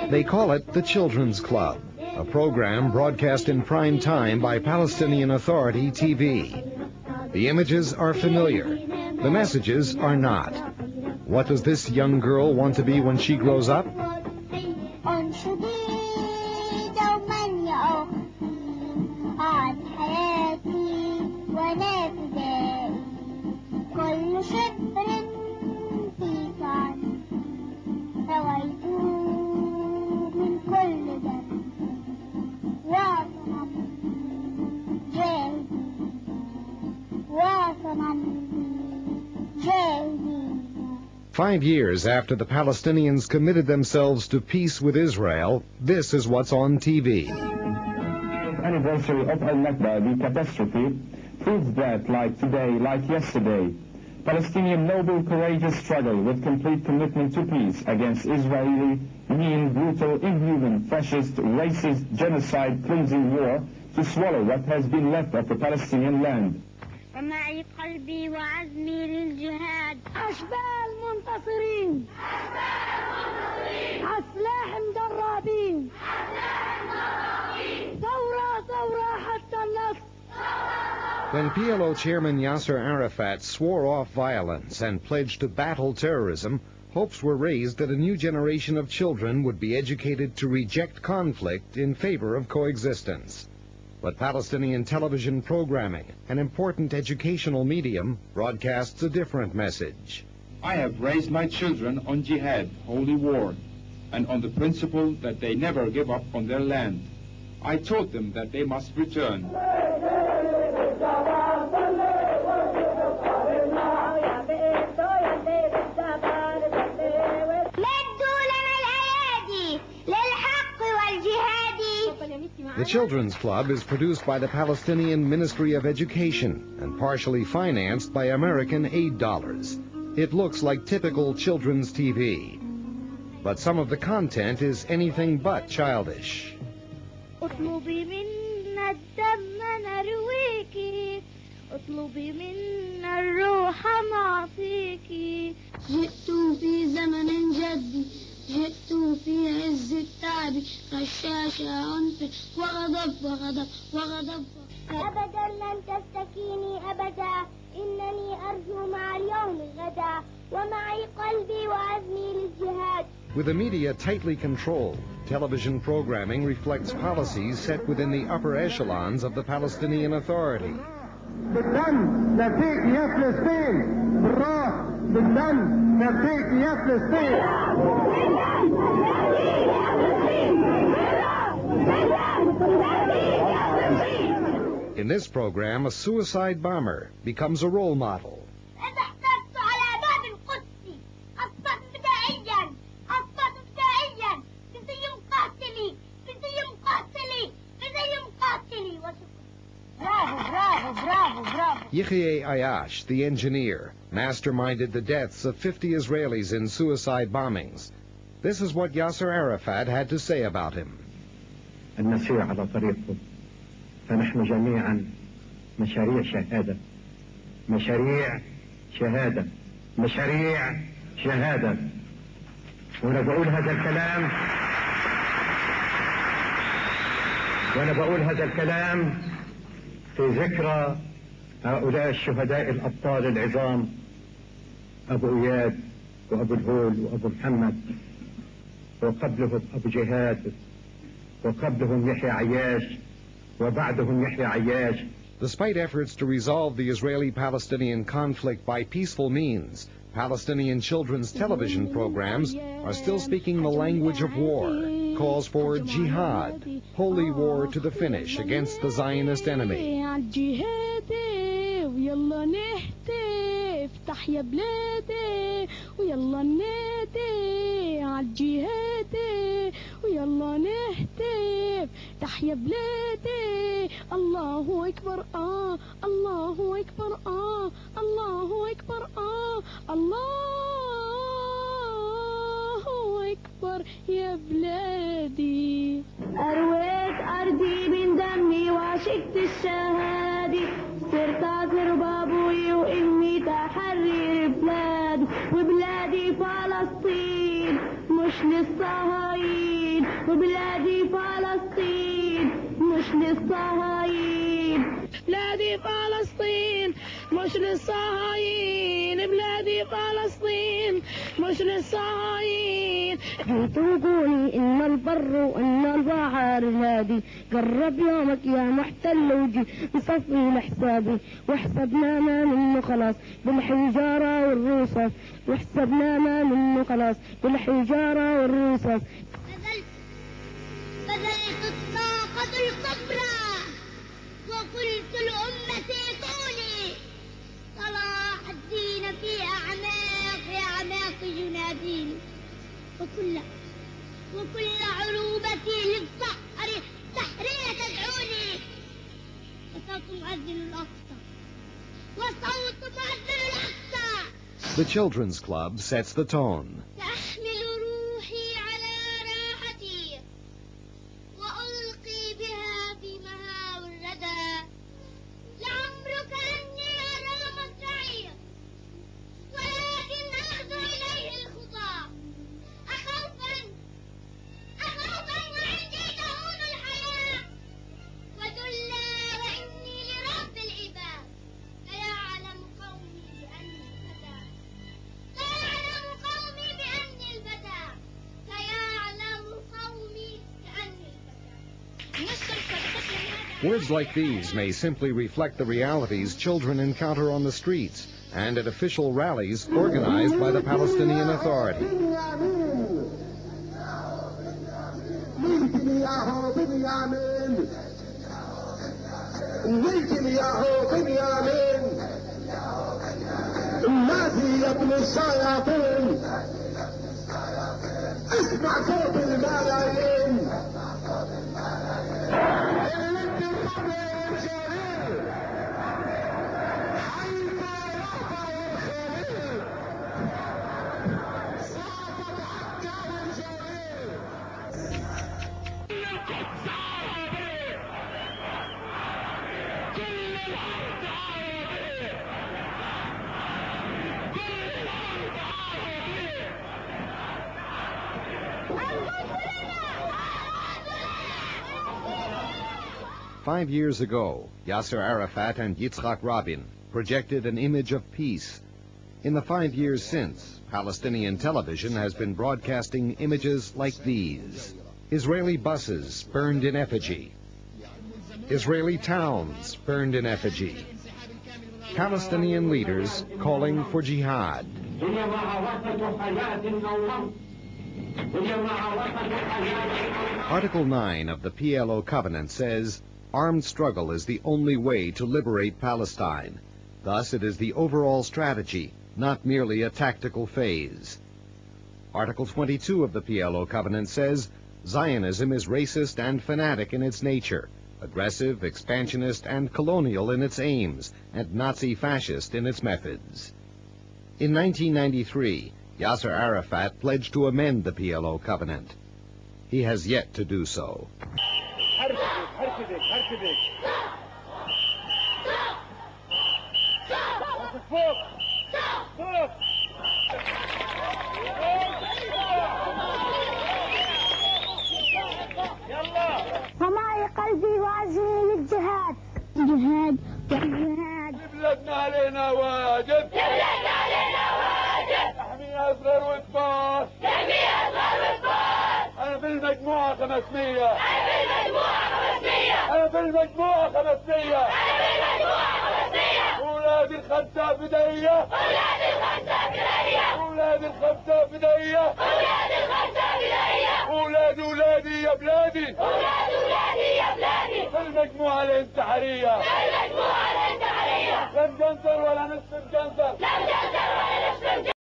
They call it the Children's Club, a program broadcast in prime time by Palestinian Authority TV. The images are familiar. The messages are not. What does this young girl want to be when she grows up? Five years after the Palestinians committed themselves to peace with Israel, this is what's on TV. Anniversary of Al-Nakba, the catastrophe, proves that, like today, like yesterday, Palestinian noble, courageous struggle with complete commitment to peace against Israeli mean, brutal, inhuman, fascist, racist, genocide-cleansing war to swallow what has been left of the Palestinian land. ومعي قلبي وعزمي للجهاد أشبال منتصرين عسلاح مدربين ثورة حتى النصر. When PLO Chairman Yasser Arafat swore off violence and pledged to battle terrorism, hopes were raised that a new generation of children would be educated to reject conflict in favor of coexistence. But Palestinian television programming, an important educational medium, broadcasts a different message. I have raised my children on jihad, holy war, and on the principle that they never give up on their land. I taught them that they must return. The Children's Club is produced by the Palestinian Ministry of Education and partially financed by American aid dollars. It looks like typical children's TV, but some of the content is anything but childish. اطلبي منا الدم نرويكي اطلبي منا الروح نعطيكي جئت في زمن جدي جئت في عز التعب غشاشة عنف وغضب أبدا لن تستكيني أبدا إنني أرجو مع اليوم الغدا ومعي قلبي وعزمي للجهاد. With the media tightly controlled, television programming reflects policies set within the upper echelons of the Palestinian Authority. In this program, a suicide bomber becomes a role model. Yihye Ayash, the engineer, masterminded the deaths of 50 Israelis in suicide bombings. This is what Yasser Arafat had to say about him. المسير على طريقكم فنحن جميعا مشاريع شهادة مشاريع شهادة مشاريع شهادة. وأنا بقول هذا الكلام في ذكرى هؤلاء الشهداء الأبطال العظام أبو إياد وأبو الهول وأبو محمد وقبلهم أبو جهاد وقبلهم يحيى عياش وبعدهم يحيى عياش. Despite efforts to resolve the Israeli-Palestinian conflict by peaceful means, Palestinian children's television programs are still speaking the language of war. Calls for jihad, holy war to the finish against the Zionist enemy. ويلا نهتف تحيا بلادي ويلا ننادي عالجهاد ويلا نهتف تحيا بلادي الله أكبر الله أكبر الله أكبر الله أكبر يا بلادي أرويت أرضي من دمي وعشقت الشهادة صرت أعذر بابوي وإمي تحرر بلادي مش للصهايين وبلادي فلسطين مش للصهايين بلادي فلسطين مش للصهايين بلادي فلسطين مش للصهايين تقولي إن البر وإن البحر هادي قرب يومك يا محتل وجي بصفي لحسابي وحسبنا ما منه خلاص بالحجارة والرصاص وحسبنا ما منه خلاص بالحجارة والرصاص بذلت الطاقة الكبرى وقلت لأمتي طولي صلاح الدين في أعماق يناديني وكل عروبتي للصحر تحرير تدعوني وصوت مؤذن الأقصى وصوت مؤذن الأقصى. The Children's Club sets the tone. تحمل روحي على راحتي وألقي بها في مهاوي الردى لعمرك أني أرى مصرعي ولكن أخذ إليه الخطى أخوفا وعندي تهون الحياة وذلا وإني لرب العباد فيعلم قومي بأني الفتى سيعلم قومي بأني الفتى سيعلم قومي بأني الفتى. Words like these may simply reflect the realities children encounter on the streets and at official rallies organized by the Palestinian Authority. اسمع صوت الملايين Five years ago, Yasser Arafat and Yitzhak Rabin projected an image of peace. In the 5 years since, Palestinian television has been broadcasting images like these. Israeli buses burned in effigy. Israeli towns burned in effigy. Palestinian leaders calling for jihad. Article 9 of the PLO Covenant says, armed struggle is the only way to liberate Palestine. Thus, it is the overall strategy, not merely a tactical phase. Article 22 of the PLO Covenant says, Zionism is racist and fanatic in its nature, aggressive, expansionist, and colonial in its aims, and Nazi-fascist in its methods. In 1993, Yasser Arafat pledged to amend the PLO Covenant. He has yet to do so. ومعي قلبي وعزمي للجهاد جهاد جهاد بلادنا علينا واجب بلادنا علينا واجب نحميها صغار وكبار نحميها صغار وكبار. أنا في المجموعة 500 أنا في المجموعة 500 أنا في المجموعة 500 أنا في المجموعة 500 أولادي الخمسة بدية أولادي الخمسة بداية أولادي الخمسة بدية أولادي الخمسة بداية أولادي يا بلادي أولادي يا بلادي في المجموعة الانتحارية المجموعة الانتحارية لا مجنزر ولا نصف مجنزر لا مجنزر ولا نصف